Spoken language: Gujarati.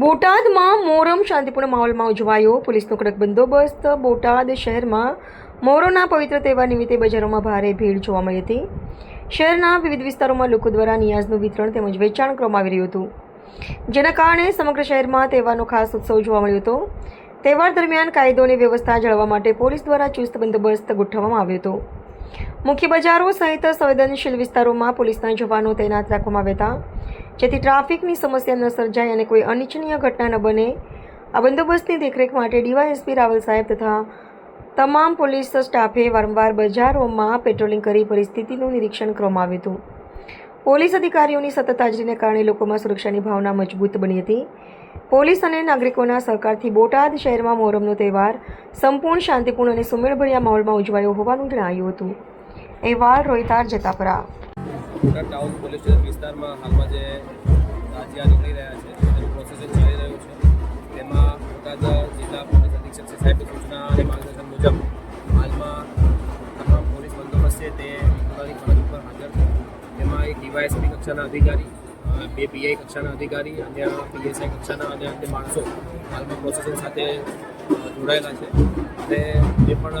બોટાદમાં મોહરમ શાંતિપૂર્ણ માહોલમાં ઉજવાયો. પોલીસનો કડક બંદોબસ્ત. બોટાદ શહેરમાં મોહરમના પવિત્ર તહેવાર નિમિત્તે બજારોમાં ભારે ભીડ જોવા મળી હતી. શહેરના વિવિધ વિસ્તારોમાં લોકો દ્વારા નિયાઝનું વિતરણ તેમજ વેચાણ કરવામાં આવી રહ્યું હતું, જેના કારણે સમગ્ર શહેરમાં તહેવારનો ખાસ ઉત્સવ જોવા મળ્યો હતો. તહેવાર દરમિયાન કાયદો અને વ્યવસ્થા જાળવવા માટે પોલીસ દ્વારા ચુસ્ત બંદોબસ્ત ગોઠવવામાં આવ્યો હતો. મુખ્ય બજારો સહિત સંવેદનશીલ વિસ્તારોમાં પોલીસના જવાનો તૈનાત રાખવામાં આવ્યા હતા, જેથી ટ્રાફિકની સમસ્યા ન સર્જાય અને કોઈ અનિચ્છનીય ઘટના ન બને. આ બંદોબસ્તની દેખરેખ માટે ડીવાયએસપી રાવલ સાહેબ તથા તમામ પોલીસ સ્ટાફે વારંવાર બજારોમાં પેટ્રોલિંગ કરી પરિસ્થિતિનું નિરીક્ષણ કરવામાં આવ્યું હતું. પોલીસ અધિકારીઓની સતત હાજરીને કારણે લોકોમાં સુરક્ષાની ભાવના મજબૂત બની હતી. પોલીસ અને નાગરિકોના સહકારથી બોટાદ શહેરમાં મોહરમનો તહેવાર સંપૂર્ણ શાંતિપૂર્ણ અને સુમેળભર્યા માહોલમાં ઉજવાયો હોવાનું જણાવ્યું હતું. અહેવાલ રોહિતાર જતાપરા. બોટાદ ટાઉન પોલીસ સ્ટેશન વિસ્તારમાં હાલમાં જે તાજિયા નીકળી રહ્યા છે તેનું પ્રોસેસિંગ ચાલી રહ્યું છે. તેમાં બોટાદ જિલ્લા પોલીસ અધિક્ષક સાહેબની સૂચના અને માર્ગદર્શન મુજબ હાલમાં તમામ પોલીસ બંદોબસ્ત છે તે પોતાની ફરજ ઉપર હાજર છે. તેમાં એક ડીવાયએસપી કક્ષાના અધિકારી, 2 પીઆઈ કક્ષાના અધિકારી, અન્ય પીએસઆઈ કક્ષાના અને અન્ય માણસો હાલમાં પ્રોસેસિંગ સાથે જોડાયેલા છે. અને જે પણ